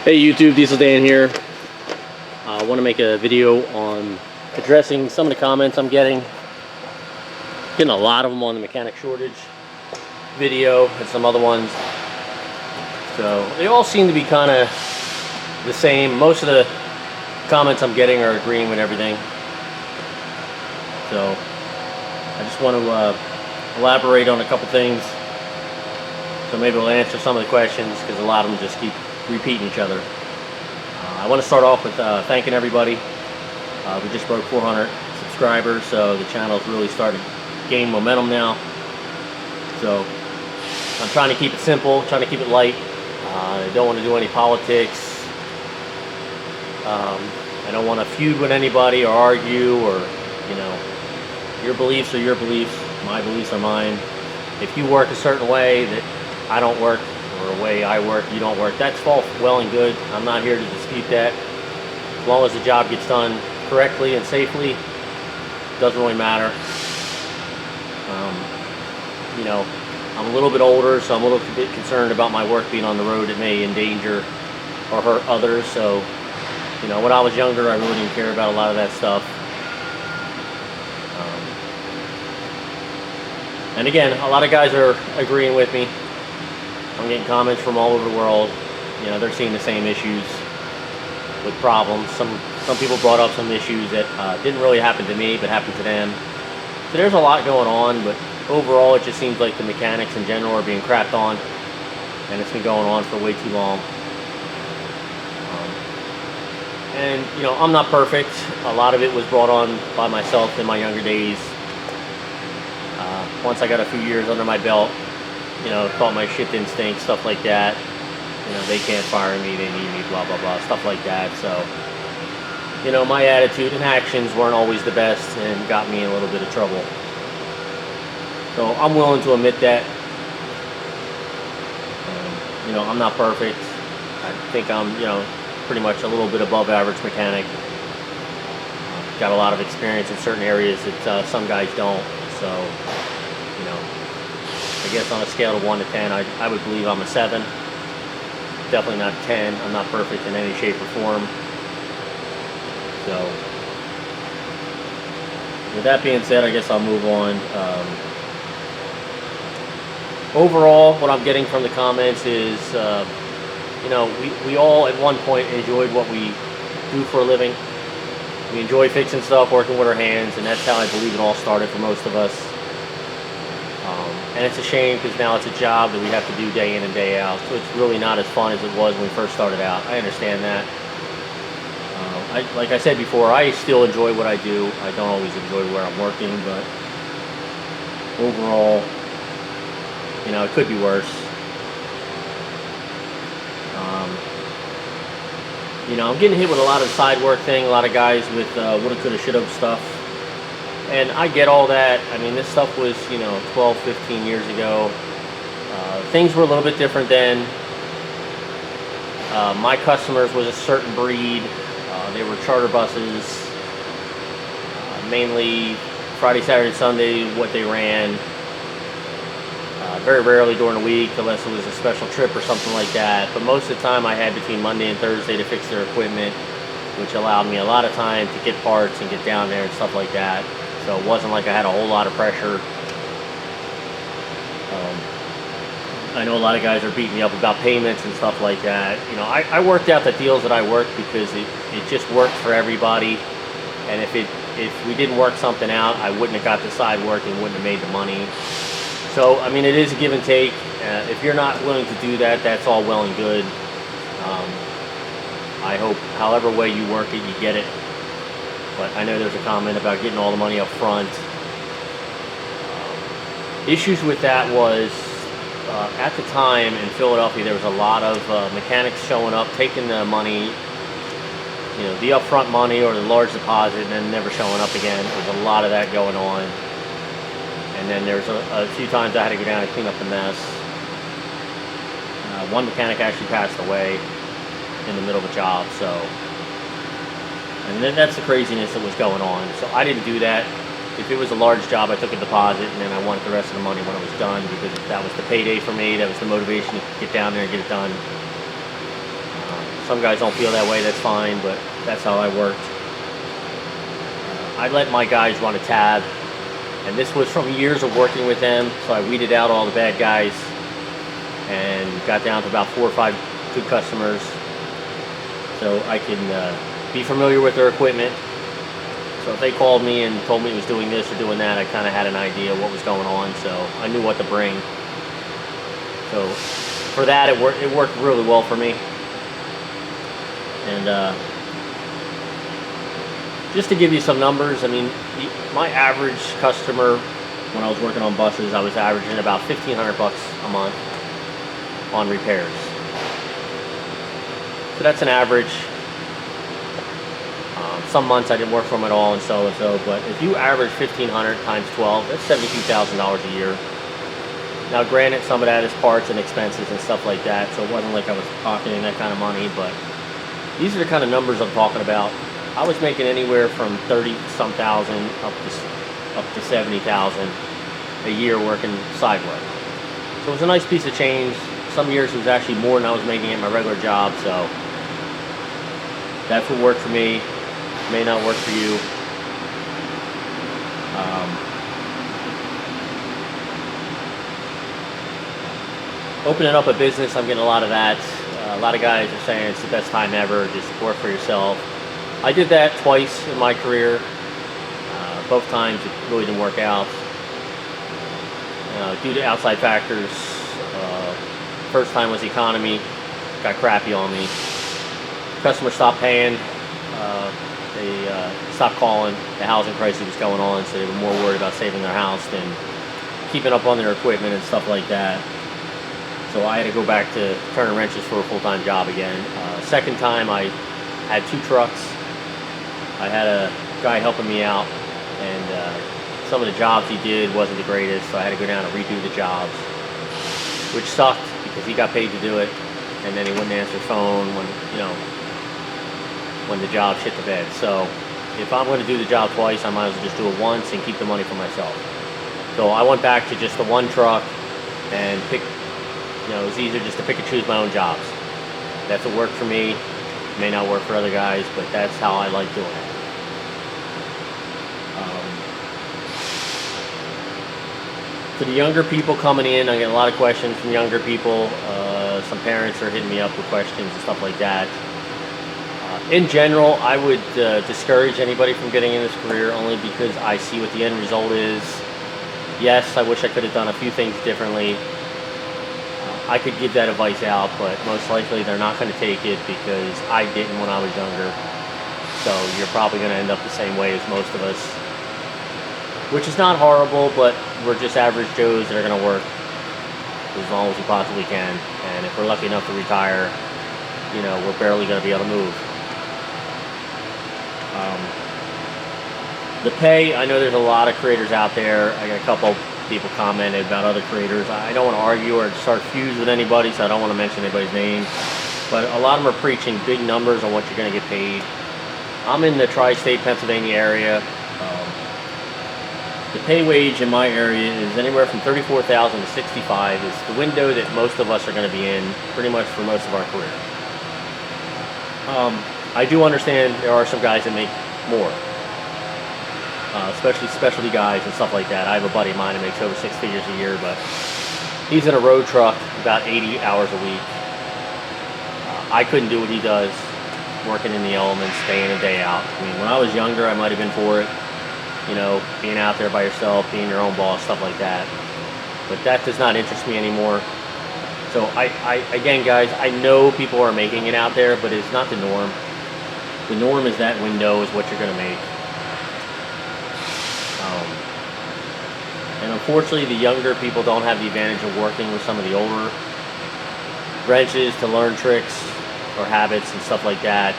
Hey YouTube, Diesel Dan here. I want to make a video on addressing some of the comments I'm getting. Getting a lot of them on the mechanic shortage video and some other ones. So they all seem to be kind of the same. Most of the comments I'm getting are agreeing with everything. So I just want to elaborate on a couple things. So maybe we'll answer some of the questions because a lot of them just keep repeating each other. I want to start off with thanking everybody. We just broke 400 subscribers, so the channel's really starting to gain momentum now. So I'm trying to keep it simple, trying to keep it light. I don't want to do any politics. I don't want to feud with anybody or argue, or, you know, your beliefs are your beliefs, my beliefs are mine. If you work a certain way that I don't work, or a way I work, you don't work, that's all well and good. I'm not here to dispute that. As long as the job gets done correctly and safely, doesn't really matter. You know, I'm a little bit older, so I'm a little bit concerned about my work being on the road. It may endanger or hurt others. So, you know, when I was younger, I really didn't care about a lot of that stuff. And again, a lot of guys are agreeing with me. I'm getting comments from all over the world. You know, they're seeing the same issues with problems. Some people brought up some issues that didn't really happen to me, but happened to them. So there's a lot going on, but overall it just seems like the mechanics in general are being crapped on, and it's been going on for way too long. And, you know, I'm not perfect. A lot of it was brought on by myself in my younger days. Once I got a few years under my belt, you know, thought my shit didn't stink, stuff like that. You know, they can't fire me, they need me, blah, blah, blah, stuff like that. So, you know, my attitude and actions weren't always the best and got me in a little bit of trouble. So I'm willing to admit that. You know, I'm not perfect. I think I'm, you know, pretty much a little bit above average mechanic. Got a lot of experience in certain areas that some guys don't. So, you know, I guess on a scale of 1 to 10, I would believe I'm a 7. Definitely not 10. I'm not perfect in any shape or form. So, with that being said, I guess I'll move on. Overall, what I'm getting from the comments is, you know, we all at one point enjoyed what we do for a living. We enjoy fixing stuff, working with our hands, and that's how I believe it all started for most of us. And it's a shame because now it's a job that we have to do day in and day out. So it's really not as fun as it was when we first started out. I understand that. Like I said before, I still enjoy what I do. I don't always enjoy where I'm working, but overall, you know, it could be worse. You know, I'm getting hit with a lot of side work thing, a lot of guys with woulda, coulda, shoulda stuff. And I get all that. I mean, this stuff was, you know, 12, 15 years ago. Things were a little bit different then. My customers was a certain breed. They were charter buses, mainly Friday, Saturday, Sunday, what they ran. Very rarely during the week, unless it was a special trip or something like that. But most of the time I had between Monday and Thursday to fix their equipment, which allowed me a lot of time to get parts and get down there and stuff like that. So it wasn't like I had a whole lot of pressure. I know a lot of guys are beating me up about payments and stuff like that. You know, I worked out the deals that I worked because it just worked for everybody. And if we didn't work something out, I wouldn't have got the side work and wouldn't have made the money. So, I mean, it is a give and take. If you're not willing to do that, that's all well and good. I hope however way you work it, you get it. But I know there's a comment about getting all the money up front. Issues with that was, at the time in Philadelphia, there was a lot of mechanics showing up, taking the money, you know, the upfront money or the large deposit, and then never showing up again. There's a lot of that going on. And then there's a few times I had to go down and clean up the mess. One mechanic actually passed away in the middle of a job, so. And then that's the craziness that was going on. So I didn't do that. If it was a large job, I took a deposit, and then I wanted the rest of the money when it was done, because that was the payday for me. That was the motivation to get down there and get it done. Some guys don't feel that way, that's fine, but that's how I worked. I let my guys run a tab, and this was from years of working with them, so I weeded out all the bad guys and got down to about 4 or 5 good customers, so I can be familiar with their equipment. So if they called me and told me it was doing this or doing that, I kind of had an idea what was going on, so I knew what to bring. So for that, it worked really well for me. And just to give you some numbers, I mean, my average customer when I was working on buses, I was averaging about $1,500 a month on repairs. So that's an average. Some months I didn't work for them at all, and so, but if you average 1,500 times 12, that's $72,000 a year. Now granted, some of that is parts and expenses and stuff like that, so it wasn't like I was pocketing that kind of money, but these are the kind of numbers I'm talking about. I was making anywhere from 30-some thousand up to 70,000 a year working side work. So it was a nice piece of change. Some years it was actually more than I was making at my regular job, so that's what worked for me. May not work for you. Opening up a business, I'm getting a lot of that. A lot of guys are saying it's the best time ever, just work for yourself. I did that twice in my career. Both times it really didn't work out. Due to outside factors. First time was the economy, got crappy on me. Customers stopped paying. They stopped calling. The housing crisis was going on, so they were more worried about saving their house than keeping up on their equipment and stuff like that. So I had to go back to turning wrenches for a full-time job again. Second time I had 2 trucks. I had a guy helping me out, and some of the jobs he did wasn't the greatest, so I had to go down and redo the jobs, which sucked because he got paid to do it, and then he wouldn't answer the phone when the job shit the bed. So if I'm going to do the job twice, I might as well just do it once and keep the money for myself. So I went back to just the 1 truck and pick. It was easier just to pick and choose my own jobs. That's what worked for me. It may not work for other guys, but that's how I like doing it. For the younger people coming in, I get a lot of questions from younger people. Some parents are hitting me up with questions and stuff like that. In general, I would discourage anybody from getting in this career only because I see what the end result is. Yes, I wish I could have done a few things differently. I could give that advice out, but most likely they're not going to take it because I didn't when I was younger. So you're probably going to end up the same way as most of us, which is not horrible, but we're just average Joes that are going to work as long as we possibly can. And if we're lucky enough to retire, we're barely going to be able to move. The pay, I know there's a lot of creators out there. I got a couple people commented about other creators. I don't want to argue or start feuds with anybody, so I don't want to mention anybody's name. But a lot of them are preaching big numbers on what you're going to get paid. I'm in the tri-state Pennsylvania area. The pay wage in my area is anywhere from $34,000 to $65,000. It's the window that most of us are going to be in pretty much for most of our career. I do understand there are some guys that make more. Especially specialty guys and stuff like that. I have a buddy of mine that makes over 6 figures a year, but he's in a road truck about 80 hours a week. I couldn't do what he does, working in the elements day in and day out. I mean, when I was younger, I might have been for it, being out there by yourself, being your own boss, stuff like that. But that does not interest me anymore. So again, guys, I know people are making it out there, but it's not the norm. The norm is that window is what you're going to make. And unfortunately, the younger people don't have the advantage of working with some of the older wrenches to learn tricks or habits and stuff like that.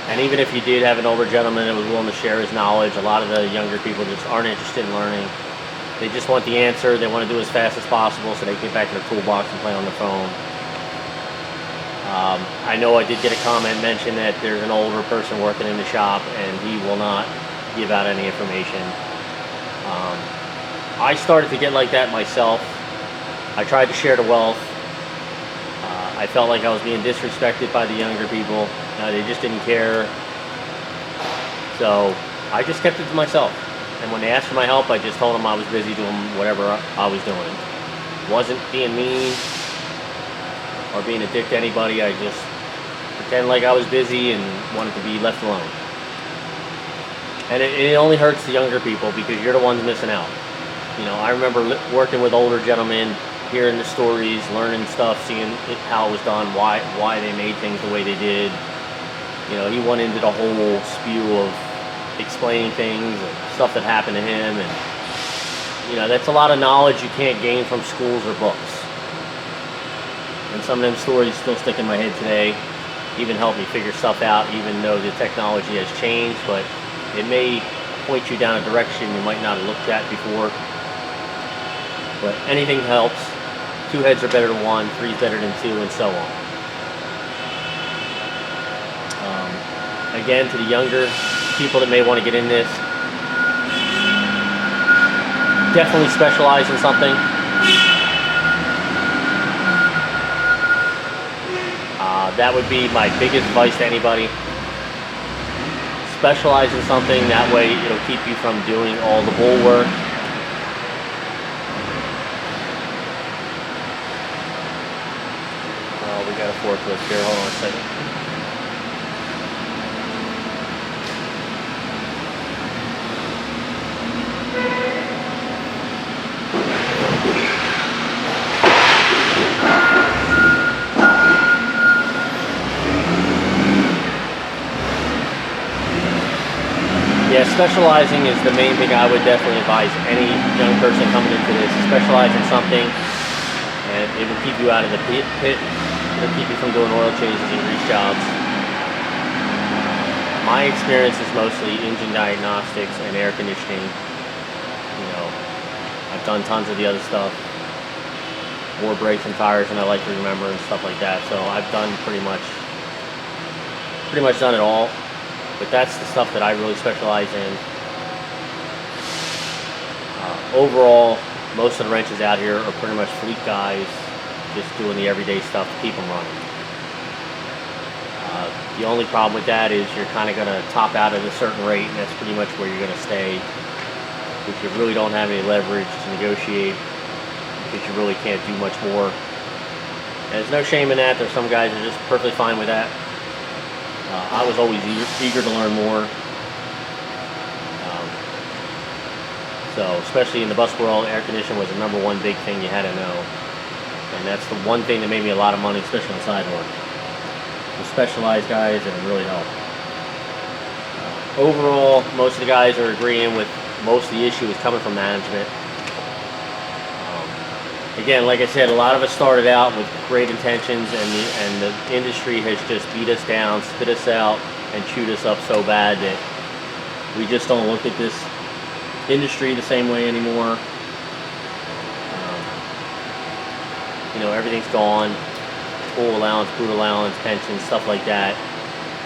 And even if you did have an older gentleman that was willing to share his knowledge, a lot of the younger people just aren't interested in learning. They just want the answer. They want to do it as fast as possible so they can get back to their toolbox and play on the phone. I know I did get a comment mention that there's an older person working in the shop and he will not give out any information. I started to get like that myself. I tried to share the wealth. I felt like I was being disrespected by the younger people. They just didn't care. So I just kept it to myself. And when they asked for my help, I just told them I was busy doing whatever I was doing. Wasn't being mean or being a dick to anybody. I just pretend like I was busy and wanted to be left alone. And it only hurts the younger people because you're the ones missing out. I remember working with older gentlemen, hearing the stories, learning stuff, seeing how it was done, why they made things the way they did. He went into the whole spew of explaining things and stuff that happened to him, and that's a lot of knowledge you can't gain from schools or books. And some of them stories still stick in my head today, even help me figure stuff out, even though the technology has changed, but it may point you down a direction you might not have looked at before. But anything helps. 2 heads are better than 1, 3 is better than 2, and so on. Again, to the younger people that may want to get in this, definitely specialize in something. That would be my biggest advice to anybody. Specialize in something, that way it'll keep you from doing all the bull work. We got a forklift here, hold on a second. Yeah, specializing is the main thing I would definitely advise any young person coming into this. Specialize in something, and it will keep you out of the pit. It'll keep you from doing oil changes and grease jobs. My experience is mostly engine diagnostics and air conditioning. I've done tons of the other stuff, more brakes and tires than I like to remember and stuff like that. So I've done pretty much done it all. But that's the stuff that I really specialize in. Overall, most of the wrenches out here are pretty much fleet guys just doing the everyday stuff to keep them running. The only problem with that is you're kind of going to top out at a certain rate, and that's pretty much where you're going to stay. Because you really don't have any leverage to negotiate, because you really can't do much more. And there's no shame in that. There's some guys that are just perfectly fine with that. I was always eager to learn more. So, especially in the bus world, air conditioning was the #1 big thing you had to know. And that's the one thing that made me a lot of money, especially on side work. The specialized guys, and it really helped. Overall, most of the guys are agreeing with most of the issue is coming from management. Again, like I said, a lot of us started out with great intentions, and the industry has just beat us down, spit us out, and chewed us up so bad that we just don't look at this industry the same way anymore. Everything's gone. Tool allowance, food allowance, pensions, stuff like that.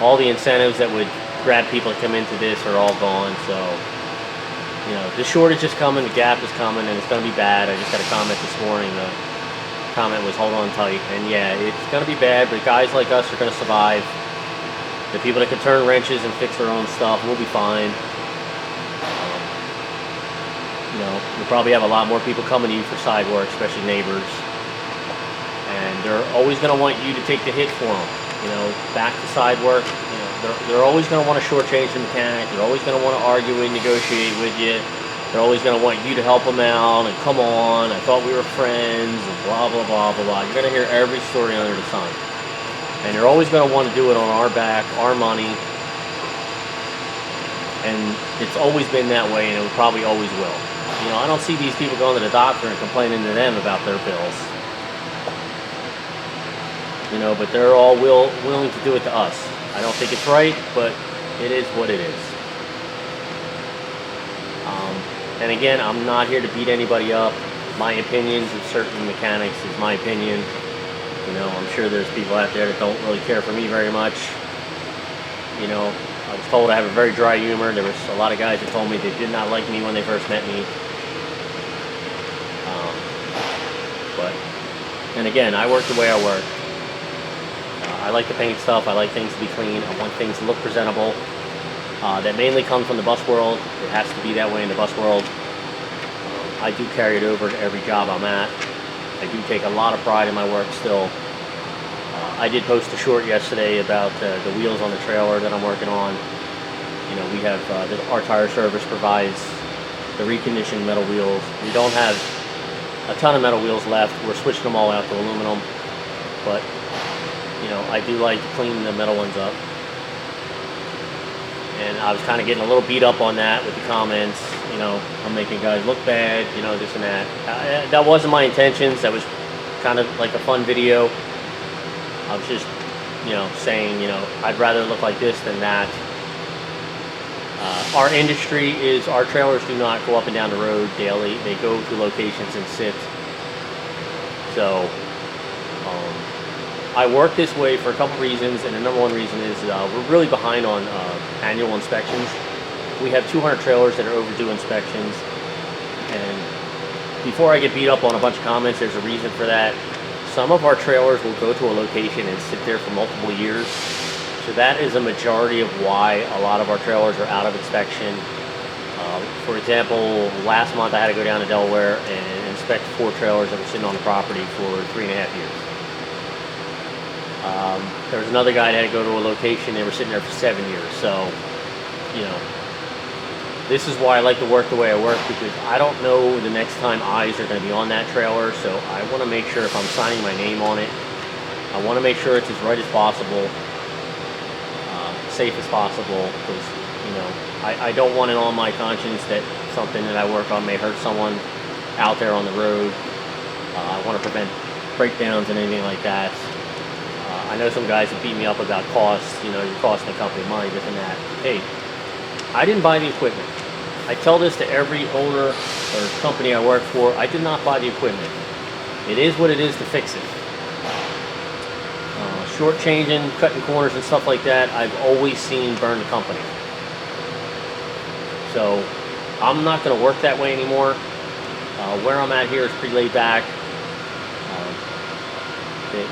All the incentives that would grab people to come into this are all gone. So, the shortage is coming, the gap is coming, and it's going to be bad. I just had a comment this morning. The comment was, hold on tight. And yeah, it's going to be bad, but guys like us are going to survive. The people that can turn wrenches and fix their own stuff will be fine. You'll probably have a lot more people coming to you for side work, especially neighbors. And they're always going to want you to take the hit for them. Back to side work. They're always going to want to shortchange the mechanic. They're always going to want to argue and negotiate with you. They're always going to want you to help them out and come on, I thought we were friends, and blah, blah, blah, blah, blah. You're going to hear every story under the sun. And you're always going to want to do it on our back, our money. And it's always been that way, and it probably always will. I don't see these people going to the doctor and complaining to them about their bills. But they're all willing to do it to us. I don't think it's right, but it is what it is. And again, I'm not here to beat anybody up. My opinions of certain mechanics is my opinion. I'm sure there's people out there that don't really care for me very much. I was told I have a very dry humor. There was a lot of guys that told me they did not like me when they first met me. And again, I work the way I work. I like to paint stuff. I like things to be clean. I want things to look presentable. That mainly comes from the bus world. It has to be that way in the bus world. I do carry it over to every job I'm at. I do take a lot of pride in my work still. I did post a short yesterday about the wheels on the trailer that I'm working on. You know, we have our tire service provides the reconditioned metal wheels. We don't have a ton of metal wheels left. We're switching them all out to aluminum, but you know, I do like to clean the metal ones up. And I was kind of getting a little beat up on that with the comments. You know, I'm making guys look bad, you know, this and that. That wasn't my intentions. That was kind of like a fun video. I was just, you know, saying, you know, I'd rather look like this than that. Our industry is, our trailers do not go up and down the road daily. They go to locations and sit. So, I work this way for a couple reasons, and the number one reason is we're really behind on annual inspections. We have 200 trailers that are overdue inspections, and before I get beat up on a bunch of comments, there's a reason for that. Some of our trailers will go to a location and sit there for multiple years, so that is a majority of why a lot of our trailers are out of inspection. For example, last month I had to go down to Delaware and inspect 4 trailers that were sitting on the property for 3.5 years. There was another guy that had to go to a location, they were sitting there for 7 years. So, you know, this is why I like to work the way I work, because I don't know the next time eyes are going to be on that trailer. So I want to make sure if I'm signing my name on it, I want to make sure it's as right as possible, safe as possible, because, you know, I don't want it on my conscience that something that I work on may hurt someone out there on the road. I want to prevent breakdowns and anything like that. I know some guys have beat me up about costs, you know, you're costing the company money, this and that. Hey, I didn't buy the equipment. I tell this to every owner or company I work for, I did not buy the equipment. It is what it is to fix it. Shortchanging, cutting corners and stuff like that, I've always seen burn the company. So, I'm not going to work that way anymore. Where I'm at here is pretty laid back.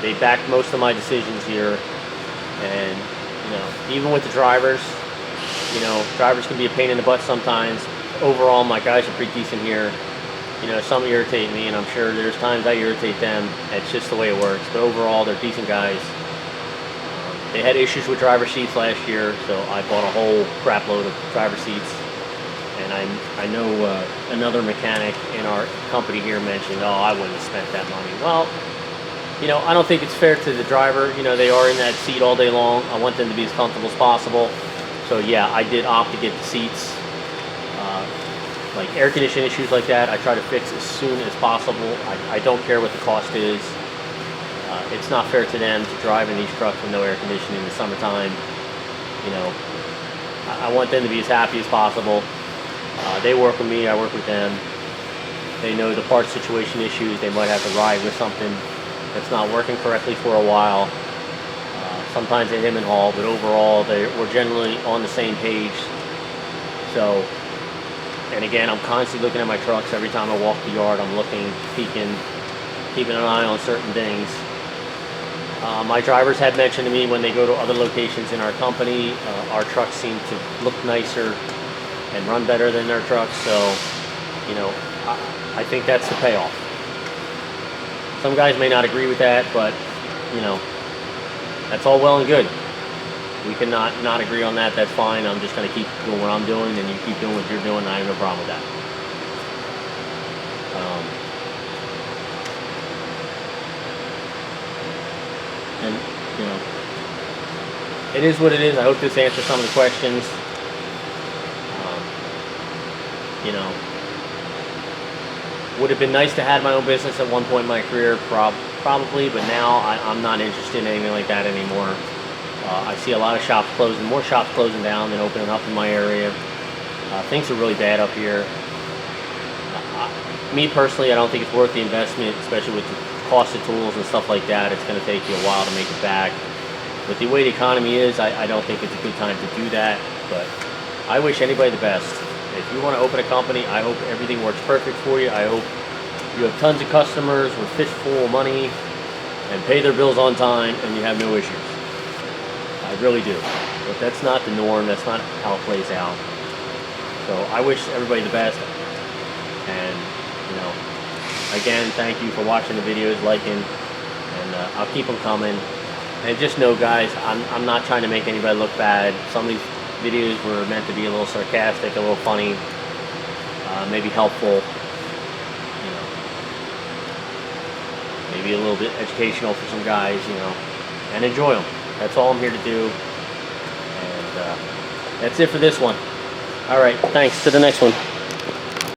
They backed most of my decisions here, and you know, even with the drivers, you know, drivers can be a pain in the butt sometimes. Overall, my guys are pretty decent here. You know, some irritate me, and I'm sure there's times I irritate them. It's just the way it works. But overall, they're decent guys. They had issues with driver seats last year, so I bought a whole crap load of driver seats. And I know another mechanic in our company here mentioned, oh, I wouldn't have spent that money. Well, you know, I don't think it's fair to the driver. You know, they are in that seat all day long. I want them to be as comfortable as possible. So yeah, I did opt to get the seats. Like air conditioning issues like that, I try to fix as soon as possible. I don't care what the cost is. It's not fair to them to drive in these trucks with no air conditioning in the summertime. You know, I want them to be as happy as possible. They work with me, I work with them. They know the part situation issues. They might have to ride with something that's not working correctly for a while. Sometimes they hem and haul, but overall we're generally on the same page. So, and again, I'm constantly looking at my trucks. Every time I walk the yard, I'm looking, peeking, keeping an eye on certain things. My drivers had mentioned to me when they go to other locations in our company, our trucks seem to look nicer and run better than their trucks. So, you know, I think that's the payoff. Some guys may not agree with that, but, you know, that's all well and good. We can not agree on that, that's fine. I'm just going to keep doing what I'm doing, and you keep doing what you're doing, and I have no problem with that. And, you know, it is what it is. I hope this answers some of the questions. You know, would have been nice to have my own business at one point in my career, probably, but now I'm not interested in anything like that anymore. I see a lot of shops closing, more shops closing down than opening up in my area. Things are really bad up here. Me personally, I don't think it's worth the investment, especially with the cost of tools and stuff like that. It's going to take you a while to make it back. With the way the economy is, I don't think it's a good time to do that, but I wish anybody the best. If you want to open a company, I hope everything works perfect for you. I hope you have tons of customers with fistful of money and pay their bills on time and you have no issues. I really do. But that's not the norm. That's not how it plays out. So I wish everybody the best. And, you know, again, thank you for watching the videos, liking, and I'll keep them coming. And just know, guys, I'm not trying to make anybody look bad. Some of these videos were meant to be a little sarcastic, a little funny, maybe helpful, you know, maybe a little bit educational for some guys, you know, and enjoy them. That's all I'm here to do. And that's it for this one. All right, thanks. To the next one.